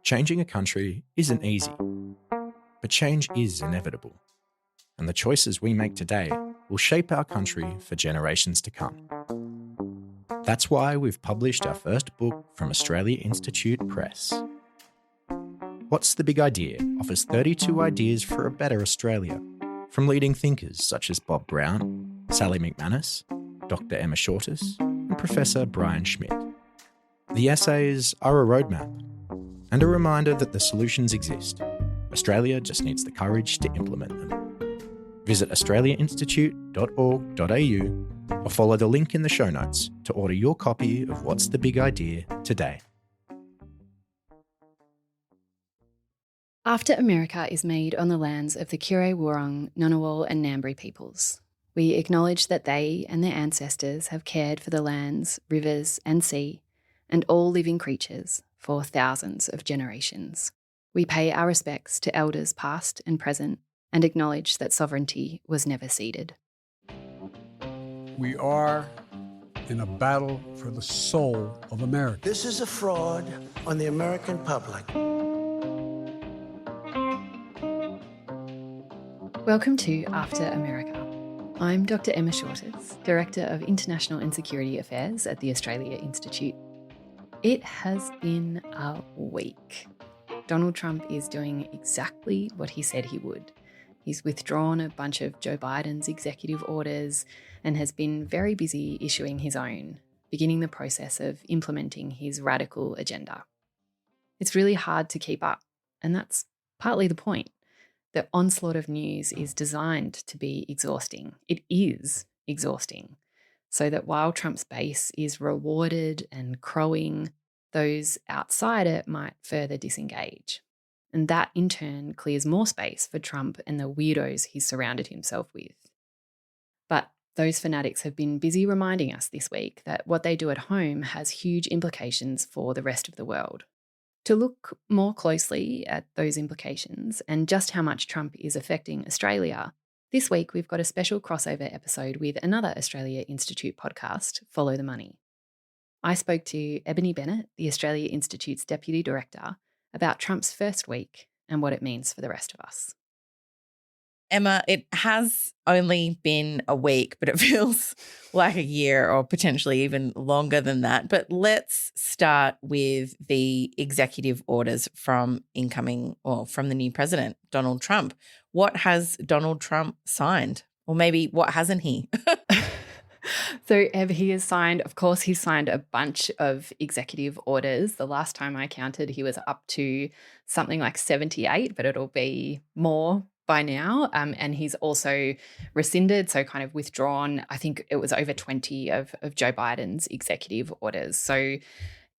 Changing a country isn't easy, but change is inevitable. And the choices we make today will shape our country for generations to come. That's why we've published our first book from Australia Institute Press. What's the Big Idea offers 32 ideas for a better Australia, from leading thinkers such as Bob Brown, Sally McManus, Dr. Emma Shortis, and Professor Brian Schmidt. The essays are a roadmap and a reminder that the solutions exist. Australia just needs the courage to implement them. Visit australiainstitute.org.au or follow the link in the show notes to order your copy of What's the Big Idea today. After America is made on the lands of the Kure-Wurrung, Ngunnawal and Ngambri peoples. We acknowledge that they and their ancestors have cared for the lands, rivers and sea, and all living creatures for thousands of generations. We pay our respects to elders past and present and acknowledge that sovereignty was never ceded. We are in a battle for the soul of America. This is a fraud on the American public. Welcome to After America. I'm Dr. Emma Shortis, Director of International and Security Affairs at the Australia Institute. It has been a week. Donald Trump is doing exactly what he said he would. He's withdrawn a bunch of Joe Biden's executive orders and has been very busy issuing his own, beginning the process of implementing his radical agenda. It's really hard to keep up, and that's partly the point. The onslaught of news is designed to be exhausting. It is exhausting. So that while Trump's base is rewarded and crowing, those outside it might further disengage. And that in turn clears more space for Trump and the weirdos he's surrounded himself with. But those fanatics have been busy reminding us this week that what they do at home has huge implications for the rest of the world. To look more closely at those implications and just how much Trump is affecting Australia, this week we've got a special crossover episode with another Australia Institute podcast, Follow the Money. I spoke to Ebony Bennett, the Australia Institute's Deputy Director, about Trump's first week and what it means for the rest of us. Emma, it has only been a week, but it feels like a year or potentially even longer than that. But let's start with the executive orders from the new president, Donald Trump. What has Donald Trump signed? Or maybe what hasn't he? So he has signed, of course, he's signed a bunch of executive orders. The last time I counted, he was up to something like 78, but it'll be more by now. And he's also rescinded, so kind of withdrawn, I think it was over 20 of Joe Biden's executive orders. So,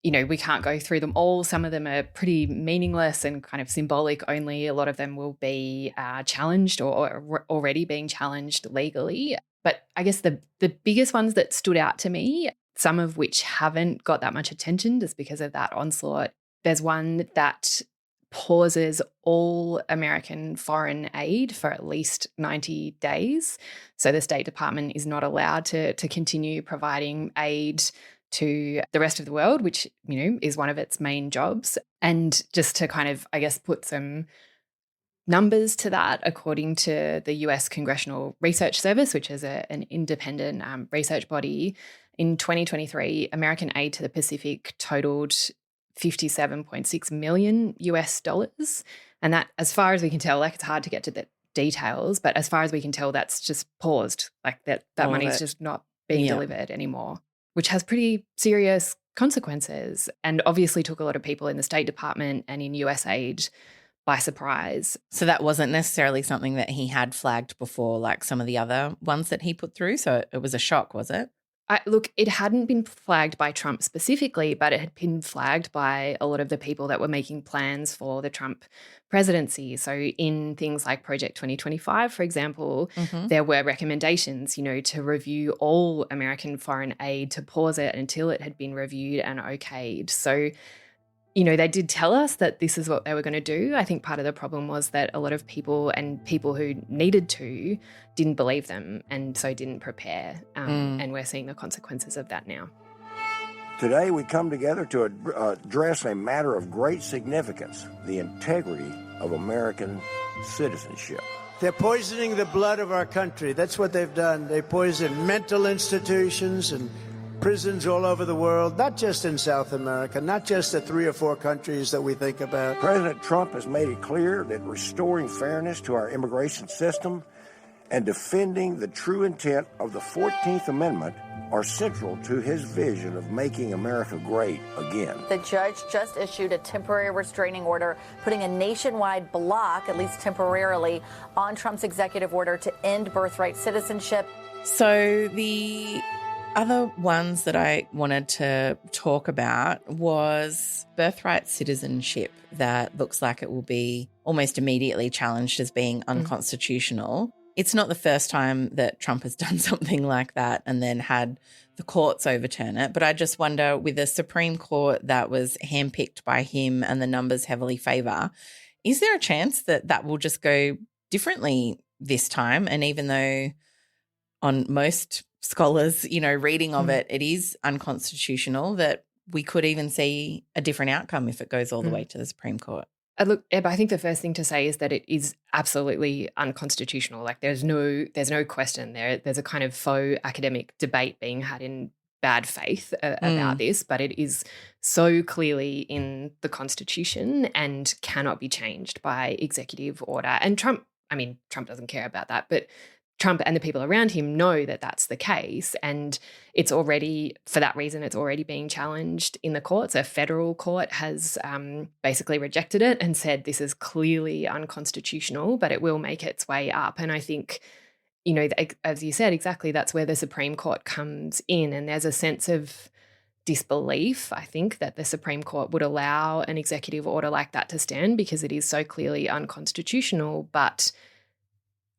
you know, we can't go through them all. Some of them are pretty meaningless and kind of symbolic only. A lot of them will be challenged or already being challenged legally. But I guess the biggest ones that stood out to me, some of which haven't got that much attention just because of that onslaught, there's one that pauses all American foreign aid for at least 90 days. So the State Department is not allowed to continue providing aid to the rest of the world, which, you know, is one of its main jobs. And just to kind of, I guess, put some numbers to that, according to the US Congressional Research Service, which is an independent research body, in 2023, American aid to the Pacific totaled $57.6 million US dollars. And that, as far as we can tell, like it's hard to get to the details, but as far as we can tell, that's just paused. Like that money is just not being delivered anymore, which has pretty serious consequences and obviously took a lot of people in the State Department and in USAID by surprise. So that wasn't necessarily something that he had flagged before, like some of the other ones that he put through. So it was a shock, was it? Look, it hadn't been flagged by Trump specifically, but it had been flagged by a lot of the people that were making plans for the Trump presidency. So in things like Project 2025, for example, there were recommendations, you know, to review all American foreign aid, to pause it until it had been reviewed and okayed. So, you know, they did tell us that this is what they were going to do. I think part of the problem was that a lot of people and people who needed to didn't believe them and so didn't prepare. And we're seeing the consequences of that now. Today, we come together to address a matter of great significance, the integrity of American citizenship. They're poisoning the blood of our country. That's what they've done. They poison mental institutions and prisons all over the world, not just in South America, not just the 3 or 4 countries that we think about. President Trump has made it clear that restoring fairness to our immigration system and defending the true intent of the 14th Amendment are central to his vision of making America great again. The judge just issued a temporary restraining order, putting a nationwide block, at least temporarily, on Trump's executive order to end birthright citizenship. So the other ones that I wanted to talk about was birthright citizenship that looks like it will be almost immediately challenged as being unconstitutional. It's not the first time that Trump has done something like that and then had the courts overturn it. But I just wonder, with a Supreme Court that was handpicked by him and the numbers heavily favour, is there a chance that that will just go differently this time? And even though on most scholars, reading of it, it is unconstitutional, that we could even see a different outcome if it goes all the way to the Supreme Court. Look, Eb, I think the first thing to say is that it is absolutely unconstitutional. Like there's no question there. There's a kind of faux academic debate being had in bad faith about this, but it is so clearly in the Constitution and cannot be changed by executive order. And Trump doesn't care about that, but Trump and the people around him know that that's the case, and it's already, for that reason, it's already being challenged in the courts. A federal court has basically rejected it and said this is clearly unconstitutional, but it will make its way up. And I think, as you said, exactly, that's where the Supreme Court comes in, and there's a sense of disbelief, I think, that the Supreme Court would allow an executive order like that to stand because it is so clearly unconstitutional, but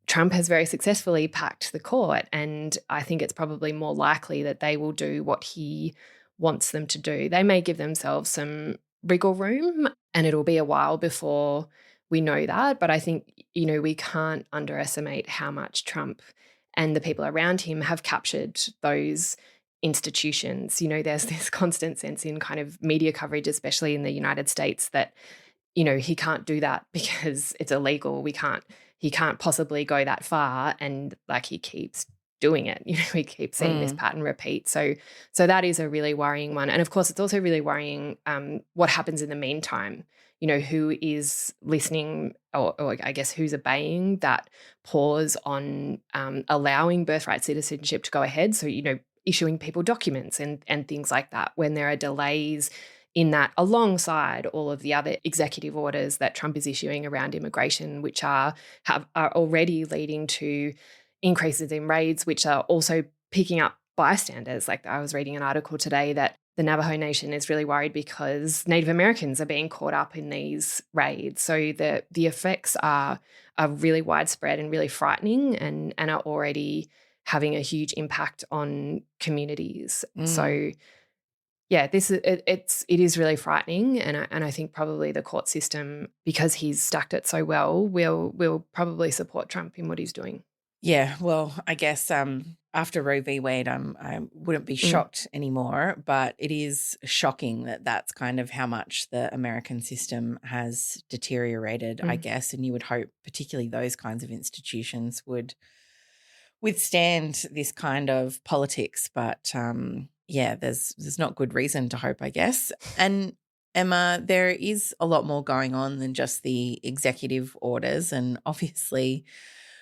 Trump has very successfully packed the court, and I think it's probably more likely that they will do what he wants them to do. They may give themselves some wriggle room, and it'll be a while before we know that. But I think, we can't underestimate how much Trump and the people around him have captured those institutions. There's this constant sense in kind of media coverage, especially in the United States, that, he can't do that because it's illegal. He can't possibly go that far, and he keeps doing it. We keep seeing this pattern repeat. So that is a really worrying one. And of course, it's also really worrying what happens in the meantime. Who is listening or I guess who's obeying that pause on allowing birthright citizenship to go ahead. So, issuing people documents and things like that when there are delays in that, alongside all of the other executive orders that Trump is issuing around immigration, which are already leading to increases in raids, which are also picking up bystanders. Like I was reading an article today that the Navajo Nation is really worried because Native Americans are being caught up in these raids. So the effects are really widespread and really frightening, and are already having a huge impact on communities. So yeah, it is really frightening, and I think probably the court system, because he's stacked it so well, will probably support Trump in what he's doing. Yeah, well, I guess after Roe v. Wade, I wouldn't be shocked anymore, but it is shocking that that's kind of how much the American system has deteriorated, I guess, and you would hope particularly those kinds of institutions would withstand this kind of politics, but yeah, there's not good reason to hope, I guess. And Emma, there is a lot more going on than just the executive orders, and obviously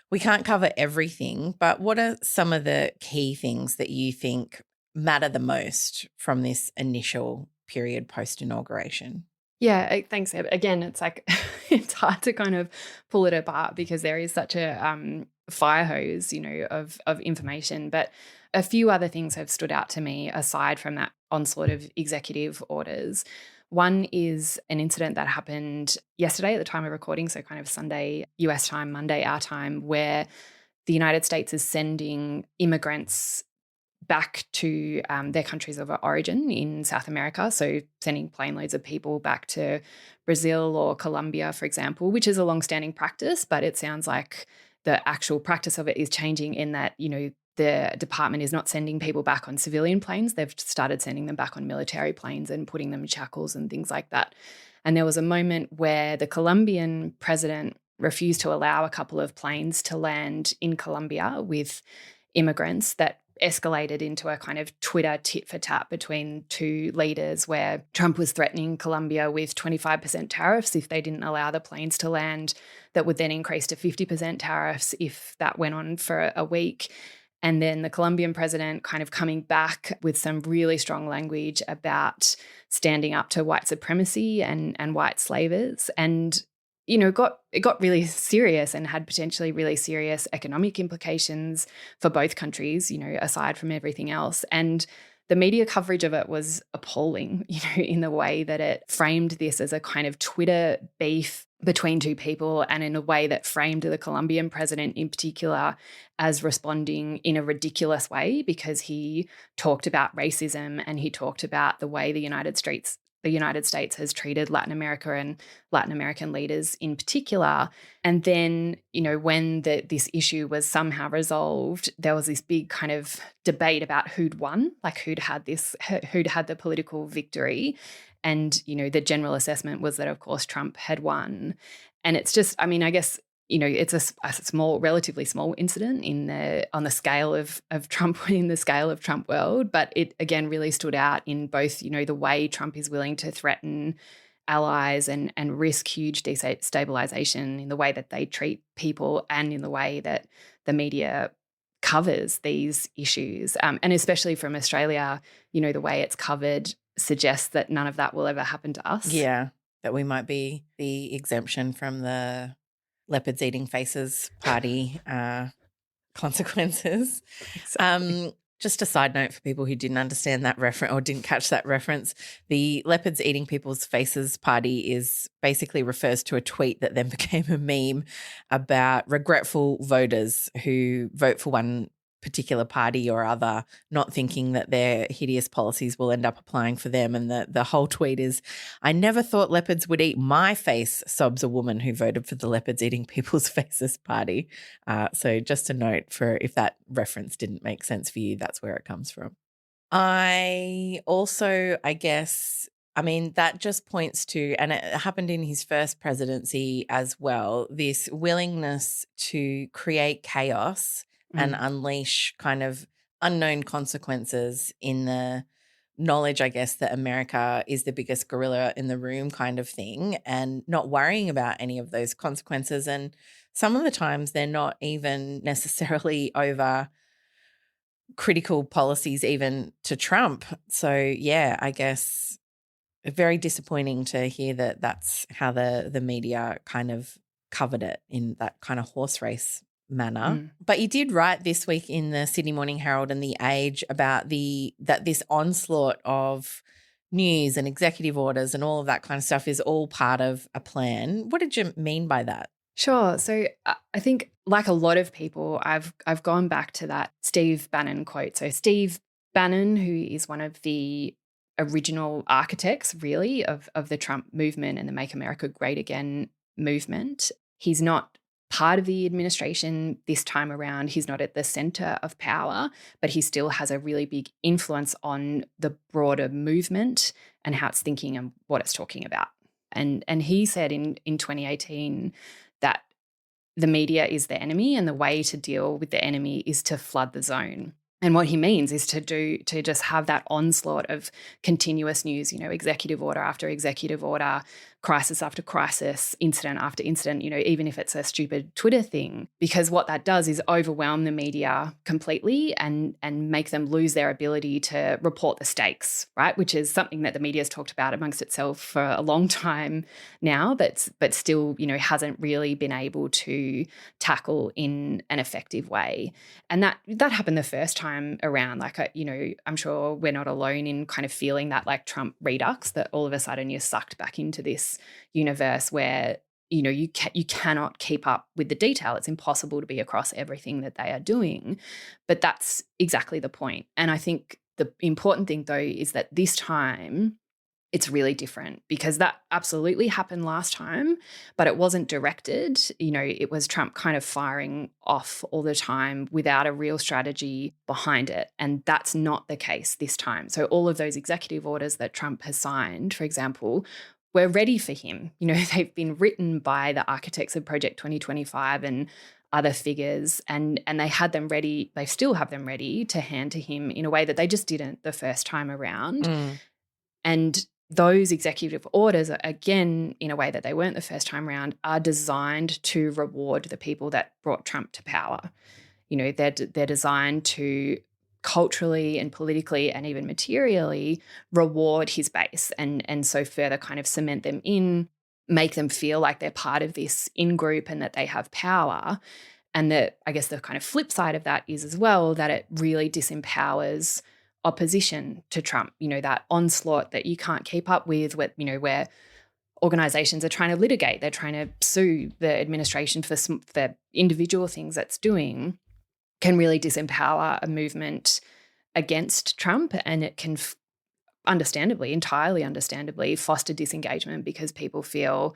we can't cover everything, but what are some of the key things that you think matter the most from this initial period post-inauguration? Yeah, thanks, Eb. Again, it's it's hard to kind of pull it apart because there is such a fire hose, of information. But a few other things have stood out to me aside from that onslaught of executive orders. One is an incident that happened yesterday at the time of recording, so kind of Sunday US time, Monday our time, where the United States is sending immigrants back to their countries of origin in South America, so sending plane loads of people back to Brazil or Colombia, for example, which is a long-standing practice, but it sounds like the actual practice of it is changing in that, the department is not sending people back on civilian planes. They've started sending them back on military planes and putting them in shackles and things like that. And there was a moment where the Colombian president refused to allow a couple of planes to land in Colombia with immigrants that escalated into a kind of Twitter tit for tat between two leaders, where Trump was threatening Colombia with 25% tariffs if they didn't allow the planes to land, that would then increase to 50% tariffs if that went on for a week. And then the Colombian president kind of coming back with some really strong language about standing up to white supremacy and white slavers. And it got really serious and had potentially really serious economic implications for both countries, aside from everything else. And the media coverage of it was appalling, in the way that it framed this as a kind of Twitter beef between two people, and in a way that framed the Colombian president in particular as responding in a ridiculous way, because he talked about racism and he talked about the way the United States has treated Latin America and Latin American leaders in particular. And then, when this issue was somehow resolved, there was this big kind of debate about who'd won, like who'd had the political victory. And, the general assessment was that, of course, Trump had won. And it's just, I guess, it's a relatively small incident on the scale of Trump, in the scale of Trump world. But it, again, really stood out in both, the way Trump is willing to threaten allies and risk huge destabilization in the way that they treat people, and in the way that the media covers these issues. And especially from Australia, the way it's covered suggests that none of that will ever happen to us. Yeah, that we might be the exemption from the leopards eating faces party consequences. Exactly. Just a side note for people who didn't understand that reference or didn't catch that reference, the leopards eating people's faces party basically refers to a tweet that then became a meme about regretful voters who vote for one particular party or other, not thinking that their hideous policies will end up applying for them. And the whole tweet is, "I never thought leopards would eat my face," sobs a woman who voted for the leopards eating people's faces party. So just a note, for if that reference didn't make sense for you, that's where it comes from. I guess, that just points to, and it happened in his first presidency as well, this willingness to create chaos and unleash kind of unknown consequences in the knowledge, I guess, that America is the biggest gorilla in the room kind of thing, and not worrying about any of those consequences. And some of the times they're not even necessarily over critical policies even to Trump. So, yeah, I guess very disappointing to hear that that's how the media kind of covered it, in that kind of horse race manner. But you did write this week in the Sydney Morning Herald and the Age about that this onslaught of news and executive orders and all of that kind of stuff is all part of a plan. What did you mean by that? Sure. So I think, like a lot of people, I've gone back to that Steve Bannon quote. So Steve Bannon, who is one of the original architects, really, of the Trump movement and the Make America Great Again movement, he's not part of the administration this time around. He's not at the center of power, but he still has a really big influence on the broader movement and how it's thinking and what it's talking about. And he said in 2018 that the media is the enemy, and the way to deal with the enemy is to flood the zone. And what he means is to just have that onslaught of continuous news, executive order after executive order, crisis after crisis, incident after incident, even if it's a stupid Twitter thing, because what that does is overwhelm the media completely and make them lose their ability to report the stakes, right? Which is something that the media has talked about amongst itself for a long time now, but still, hasn't really been able to tackle in an effective way. And that happened the first time around. Like, I'm sure we're not alone in kind of feeling that, like, Trump redux, that all of a sudden you're sucked back into this universe where you cannot keep up with the detail. It's impossible to be across everything that they are doing. But that's exactly the point. And I think the important thing, though, is that this time it's really different because that absolutely happened last time, but it wasn't directed. It was Trump kind of firing off all the time without a real strategy behind it. And that's not the case this time. So all of those executive orders that Trump has signed, for example, were ready for him. They've been written by the architects of Project 2025 and other figures, and they had them ready. They still have them ready to hand to him in a way that they just didn't the first time around. And those executive orders, again, in a way that they weren't the first time around, are designed to reward the people that brought Trump to power. They're designed to culturally and politically and even materially reward his base and so further kind of cement them in, make them feel like they're part of this in-group and that they have power. And I guess the kind of flip side of that is as well that it really disempowers opposition to Trump, that onslaught that you can't keep up with, where organizations are trying to litigate, they're trying to sue the administration for individual things that's doing, can really disempower a movement against Trump, and it can entirely understandably foster disengagement because people feel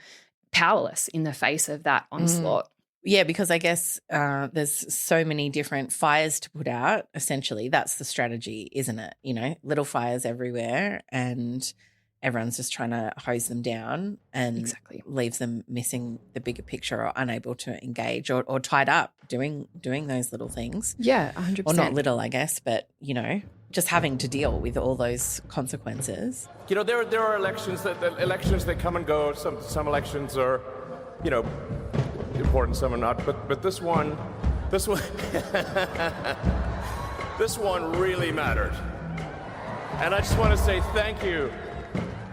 powerless in the face of that onslaught. Yeah, because I guess there's so many different fires to put out. Essentially, that's the strategy, isn't it? Little fires everywhere, and everyone's just trying to hose them down and leaves them missing the bigger picture or unable to engage or tied up doing those little things. Yeah, 100%. Or not little, I guess, but, just having to deal with all those consequences. There are elections that come and go. Some elections are, important, some are not. But this one this one really mattered. And I just want to say thank you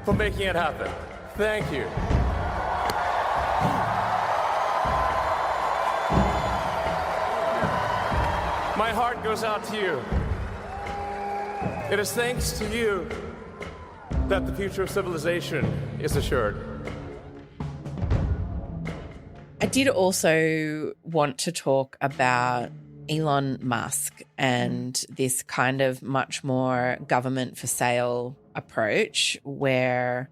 for making it happen. Thank you. My heart goes out to you. It is thanks to you that the future of civilization is assured. I did also want to talk about Elon Musk and this kind of much more government for sale approach where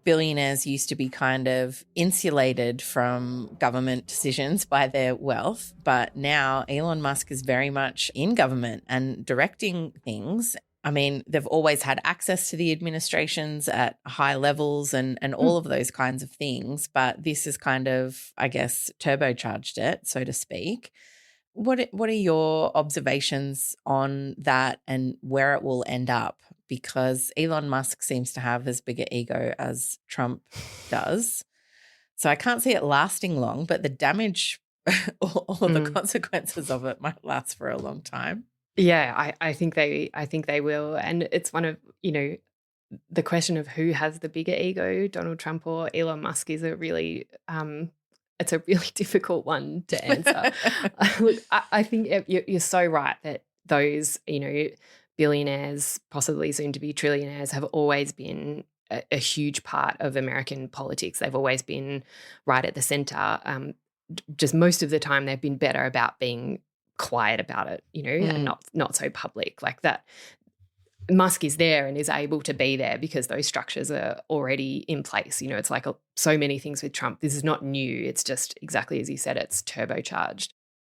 billionaires used to be kind of insulated from government decisions by their wealth, but now Elon Musk is very much in government and directing things. I mean, they've always had access to the administrations at high levels and all of those kinds of things, but this has kind of, I guess, turbocharged it, so to speak. What are your observations on that and where it will end up? Because Elon Musk seems to have as big an ego as Trump does. So I can't see it lasting long, but the damage or the consequences of it might last for a long time. Yeah, I think they will. And it's one of, the question of who has the bigger ego, Donald Trump or Elon Musk, is a really it's a really difficult one to answer. Look, I think you're so right that those, billionaires, possibly soon to be trillionaires, have always been a huge part of American politics. They've always been right at the center. Just most of the time they've been better about being quiet about it, and not so public like that. Musk is there and is able to be there because those structures are already in place. It's like so many things with Trump. This is not new. It's just exactly as you said, it's turbocharged.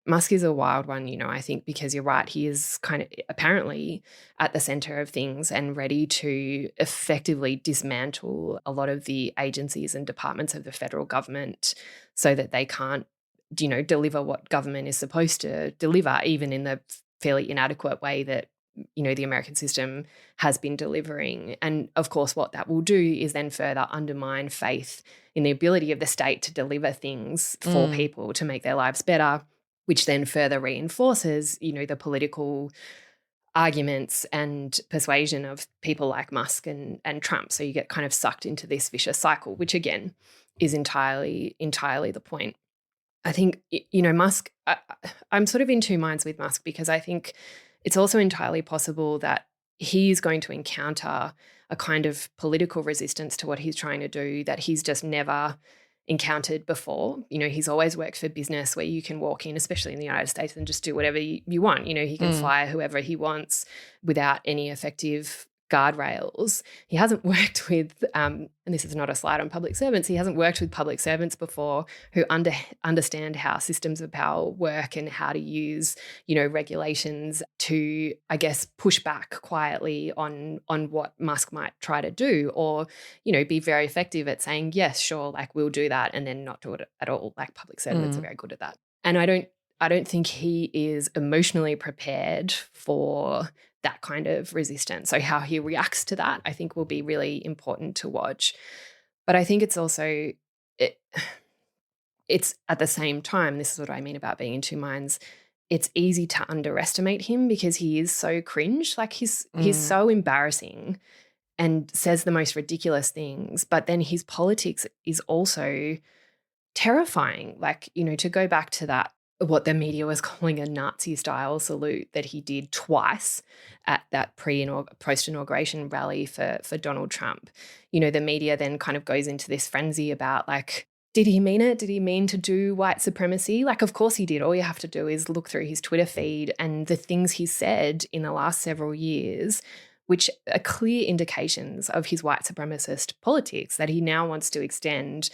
Musk is a wild one, I think, because you're right. He is kind of apparently at the center of things and ready to effectively dismantle a lot of the agencies and departments of the federal government so that they can't, deliver what government is supposed to deliver, even in the fairly inadequate way that, the American system has been delivering. And of course, what that will do is then further undermine faith in the ability of the state to deliver things for people to make their lives better, which then further reinforces, the political arguments and persuasion of people like Musk and Trump. So you get kind of sucked into this vicious cycle, which again is entirely the point. I think, Musk, I'm sort of in two minds with Musk because I think it's also entirely possible that he is going to encounter a kind of political resistance to what he's trying to do that he's just never encountered before. He's always worked for business where you can walk in, especially in the United States, and just do whatever you want. He can fire whoever he wants without any effective guardrails. He hasn't worked with, and this is not a slide on public servants, he hasn't worked with public servants before who understand how systems of power work and how to use, regulations to, I guess, push back quietly on what Musk might try to do, or, be very effective at saying, yes, sure, like we'll do that, and then not do it at all. Like public servants are very good at that. And I don't think he is emotionally prepared for that kind of resistance. So how he reacts to that, I think, will be really important to watch. But I think it's also, it's at the same time, this is what I mean about being in two minds, it's easy to underestimate him because he is so cringe. Like he's so embarrassing and says the most ridiculous things, but then his politics is also terrifying. Like, to go back to that, what the media was calling a Nazi-style salute that he did twice at that post-inauguration rally for Donald Trump. The media then kind of goes into this frenzy about, like, did he mean it? Did he mean to do white supremacy? Like, of course he did. All you have to do is look through his Twitter feed and the things he said in the last several years, which are clear indications of his white supremacist politics that he now wants to extend,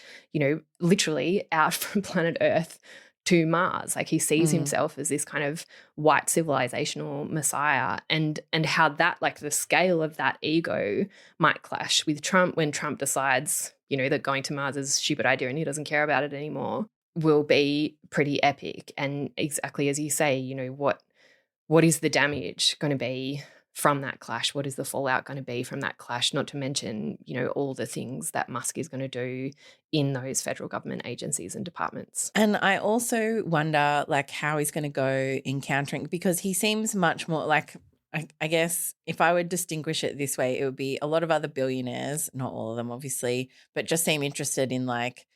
literally out from planet Earth to Mars. Like he sees himself as this kind of white civilizational messiah, and how that, like the scale of that ego might clash with Trump when Trump decides, that going to Mars is a stupid idea and he doesn't care about it anymore, will be pretty epic. And exactly as you say, what is the damage going to be from that clash? What is the fallout going to be from that clash? Not to mention, all the things that Musk is going to do in those federal government agencies and departments. And I also wonder, like, how he's going to go encountering, because he seems much more like, I guess if I would distinguish it this way, it would be a lot of other billionaires, not all of them obviously, but just seem interested in like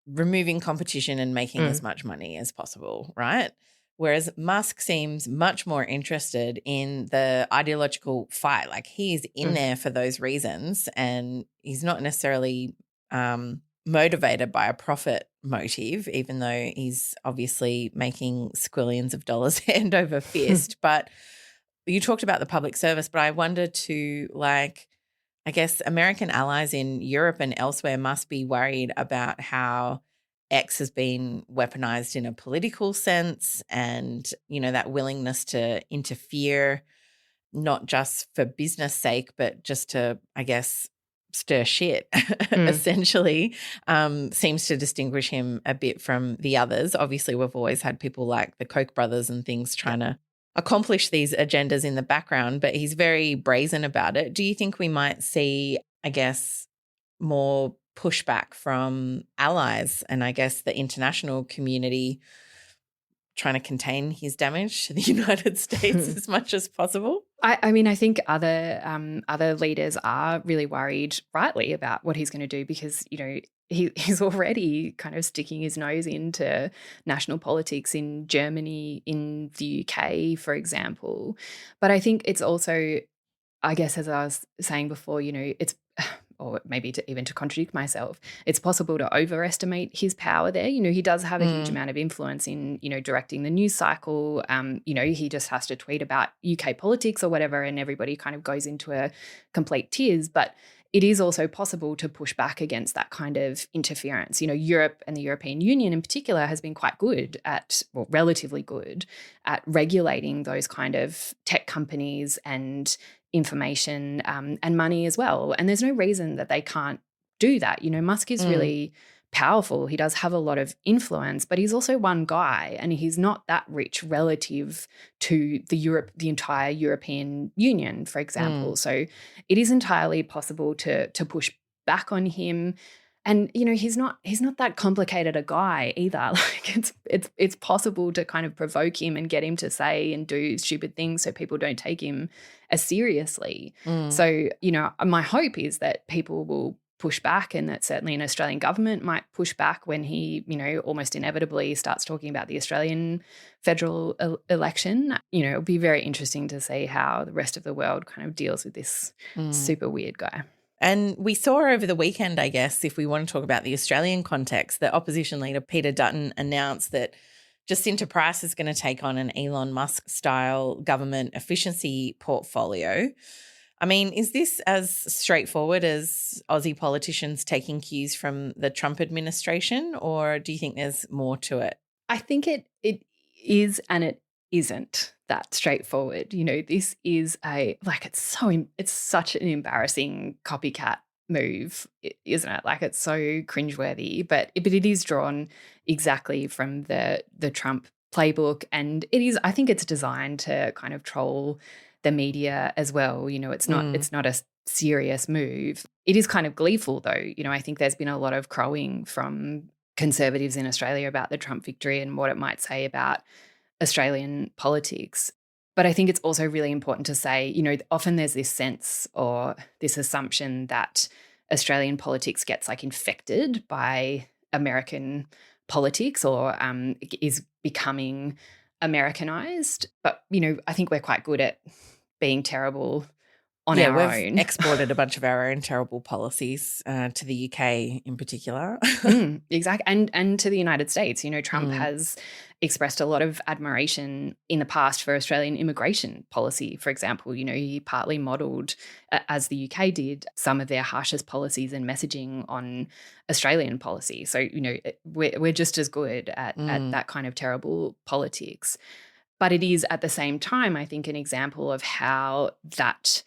removing competition and making as much money as possible, right? Whereas Musk seems much more interested in the ideological fight. Like he's in there for those reasons, and he's not necessarily motivated by a profit motive, even though he's obviously making squillions of dollars hand over fist. But you talked about the public service, but I wonder too, like, I guess American allies in Europe and elsewhere must be worried about how X has been weaponized in a political sense, and, that willingness to interfere, not just for business sake, but just to, I guess, stir shit, essentially, seems to distinguish him a bit from the others. Obviously, we've always had people like the Koch brothers and things trying to accomplish these agendas in the background, but he's very brazen about it. Do you think we might see, I guess, more pushback from allies and I guess the international community trying to contain his damage to the United States as much as possible? I mean, I think other leaders are really worried, rightly, about what he's going to do because, he's already kind of sticking his nose into national politics in Germany, in the UK, for example. But I think it's also, I guess, as I was saying before, it's, or maybe even to contradict myself, it's possible to overestimate his power there. He does have a huge amount of influence in, directing the news cycle. He just has to tweet about UK politics or whatever, and everybody kind of goes into a complete tears. But it is also possible to push back against that kind of interference. Europe and the European Union in particular has been quite good at, well, relatively good at regulating those kind of tech companies and information and money as well. And there's no reason that they can't do that. Musk is really powerful. He does have a lot of influence, but he's also one guy and he's not that rich relative to the entire European Union, for example. So it is entirely possible to push back on him. And, he's not that complicated a guy either. Like it's possible to kind of provoke him and get him to say and do stupid things so people don't take him as seriously. So, my hope is that people will push back, and that certainly an Australian government might push back when he, almost inevitably starts talking about the Australian federal election. It'll be very interesting to see how the rest of the world kind of deals with this super weird guy. And we saw over the weekend, I guess, if we want to talk about the Australian context, that opposition leader Peter Dutton announced that Jacinta Price is going to take on an Elon Musk-style government efficiency portfolio. I mean, is this as straightforward as Aussie politicians taking cues from the Trump administration, or do you think there's more to it? I think it is and it isn't that straightforward. This is it's such an embarrassing copycat move, isn't it? Like, it's so cringeworthy, but it is drawn exactly from the Trump playbook, and I think it's designed to kind of troll the media as well. It's not a serious move. It is kind of gleeful though. I think there's been a lot of crowing from conservatives in Australia about the Trump victory and what it might say about Australian politics. But I think it's also really important to say, often there's this sense or this assumption that Australian politics gets infected by American politics or is becoming Americanized. But, I think we're quite good at being terrible on our we've own. exported a bunch of our own terrible policies to the UK in particular. Exactly. And to the United States. Trump has expressed a lot of admiration in the past for Australian immigration policy, for example. He partly modelled, as the UK did, some of their harshest policies and messaging on Australian policy. So, we're just as good at that kind of terrible politics. But it is at the same time, I think, an example of how that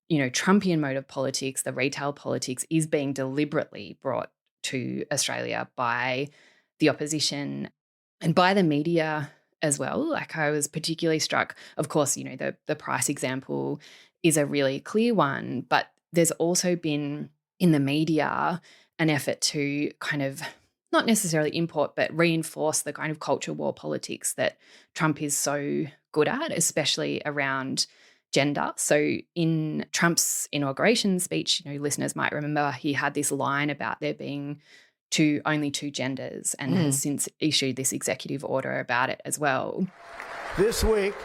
Trumpian mode of politics, the retail politics, is being deliberately brought to Australia by the opposition and by the media as well. I was particularly struck, of course, the Price example is a really clear one, but there's also been in the media an effort to kind of not necessarily import, but reinforce the kind of culture war politics that Trump is so good at, especially around gender. So in Trump's inauguration speech, listeners might remember he had this line about there being only two genders, and has since issued this executive order about it as well. This week,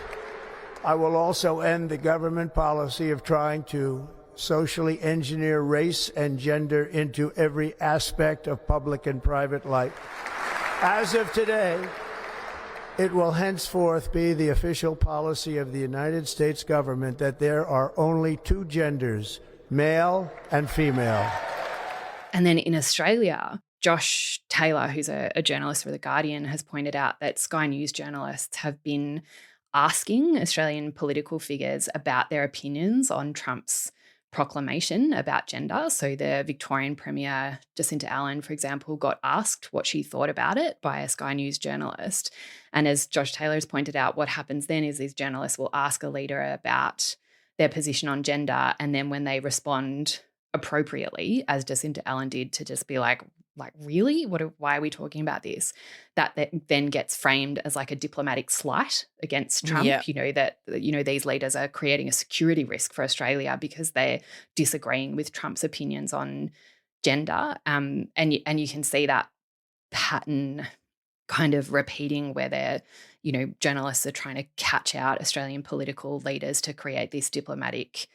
I will also end the government policy of trying to socially engineer race and gender into every aspect of public and private life. As of today, it will henceforth be the official policy of the United States government that there are only two genders, male and female. And then in Australia, Josh Taylor, who's a journalist for The Guardian, has pointed out that Sky News journalists have been asking Australian political figures about their opinions on Trump's proclamation about gender. So the Victorian Premier, Jacinta Allen, for example, got asked what she thought about it by a Sky News journalist. And as Josh Taylor has pointed out, what happens then is these journalists will ask a leader about their position on gender, and then when they respond appropriately, as Jacinta Allen did, to just be like, really? Why are we talking about this? That then gets framed as a diplomatic slight against Trump. Yep. These leaders are creating a security risk for Australia because they're disagreeing with Trump's opinions on gender. And you can see that pattern kind of repeating where they're, journalists are trying to catch out Australian political leaders to create this diplomatic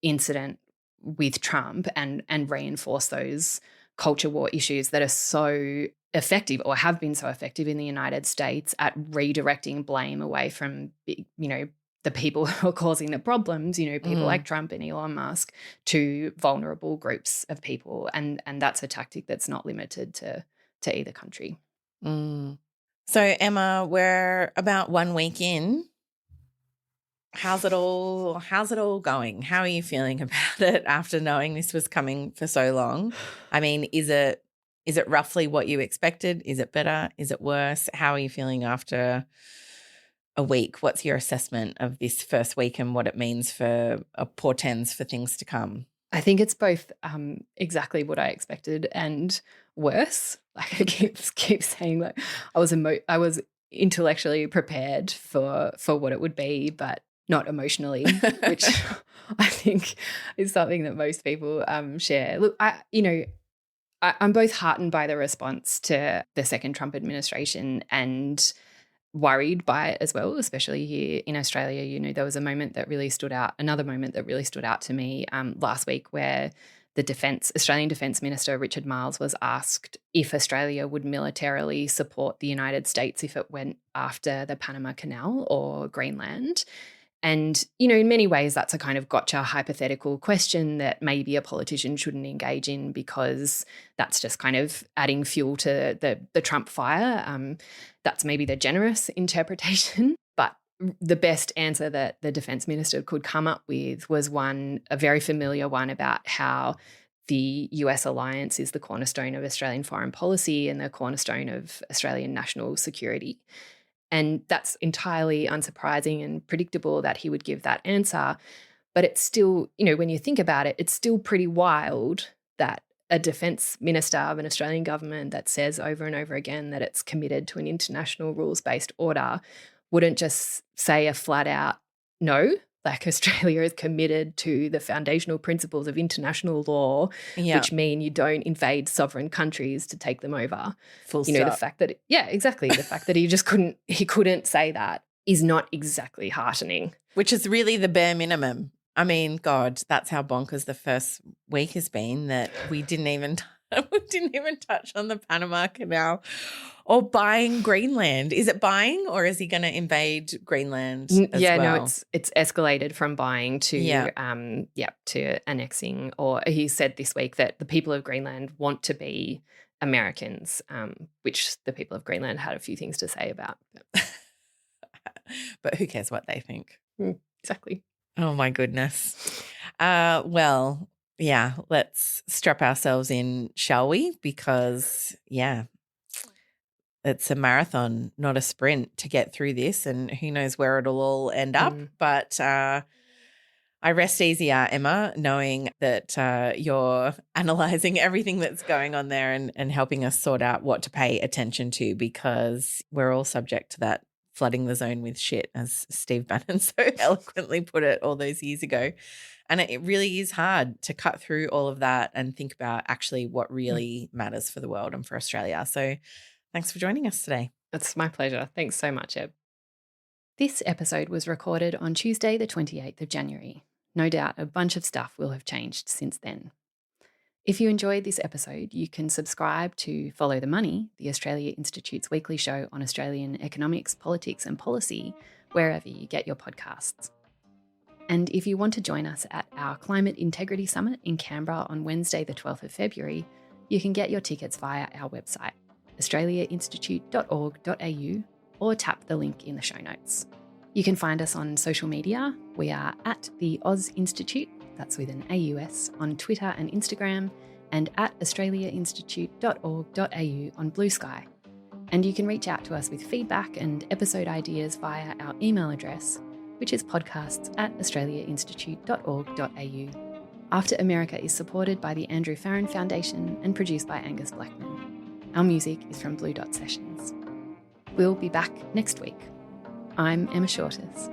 incident with Trump and reinforce those culture war issues that are so effective or have been so effective in the United States at redirecting blame away from, the people who are causing the problems, people like Trump and Elon Musk, to vulnerable groups of people. And that's a tactic that's not limited to either country. So, Emma, we're about 1 week in. How's it all going? How are you feeling about it after knowing this was coming for so long? I mean, is it roughly what you expected? Is it better? Is it worse? How are you feeling after a week? What's your assessment of this first week and what it means for portends for things to come? I think it's both exactly what I expected and worse. I keep saying I was intellectually prepared for what it would be, but not emotionally, which I think is something that most people share. Look, I'm both heartened by the response to the second Trump administration and worried by it as well, especially here in Australia. There was another moment that really stood out to me last week, where the Australian Defence Minister, Richard Marles, was asked if Australia would militarily support the United States if it went after the Panama Canal or Greenland. And, you know, in many ways, that's a kind of gotcha hypothetical question that maybe a politician shouldn't engage in because that's just kind of adding fuel to the Trump fire. That's maybe the generous interpretation. But the best answer that the defense minister could come up with was a very familiar one about how the US alliance is the cornerstone of Australian foreign policy and the cornerstone of Australian national security. And that's entirely unsurprising and predictable that he would give that answer. But it's still, you know, when you think about it, it's still pretty wild that a defense minister of an Australian government that says over and over again that it's committed to an international rules-based order wouldn't just say a flat out no. Like Australia is committed to the foundational principles of international law, which mean you don't invade sovereign countries to take them over. Full you know, stop. the fact that, exactly. The fact that he couldn't say that is not exactly heartening. Which is really the bare minimum. I mean, God, that's how bonkers the first week has been that we didn't even touch on the Panama Canal or buying Greenland. Is it buying or is he going to invade Greenland as well? No, it's escalated from buying to to annexing. Or he said this week that the people of Greenland want to be Americans, which the people of Greenland had a few things to say about. But who cares what they think? Exactly. Oh, my goodness. Well, yeah, let's strap ourselves in, shall we? Because, it's a marathon, not a sprint to get through this, and who knows where it'll all end up. But I rest easier, Emma, knowing that you're analysing everything that's going on there and helping us sort out what to pay attention to, because we're all subject to that flooding the zone with shit, as Steve Bannon so eloquently put it all those years ago. And it really is hard to cut through all of that and think about actually what really matters for the world and for Australia. So thanks for joining us today. It's my pleasure. Thanks so much, Eb. This episode was recorded on Tuesday, the 28th of January. No doubt a bunch of stuff will have changed since then. If you enjoyed this episode, you can subscribe to Follow the Money, the Australia Institute's weekly show on Australian economics, politics and policy, wherever you get your podcasts. And if you want to join us at our Climate Integrity Summit in Canberra on Wednesday, the 12th of February, you can get your tickets via our website, australiainstitute.org.au, or tap the link in the show notes. You can find us on social media. We are at the Oz Institute, that's with an AUS, on Twitter and Instagram, and at australiainstitute.org.au on Blue Sky. And you can reach out to us with feedback and episode ideas via our email address, which is podcasts@australiainstitute.org.au. After America is supported by the Andrew Farron Foundation and produced by Angus Blackman. Our music is from Blue Dot Sessions. We'll be back next week. I'm Emma Shortis.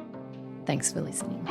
Thanks for listening.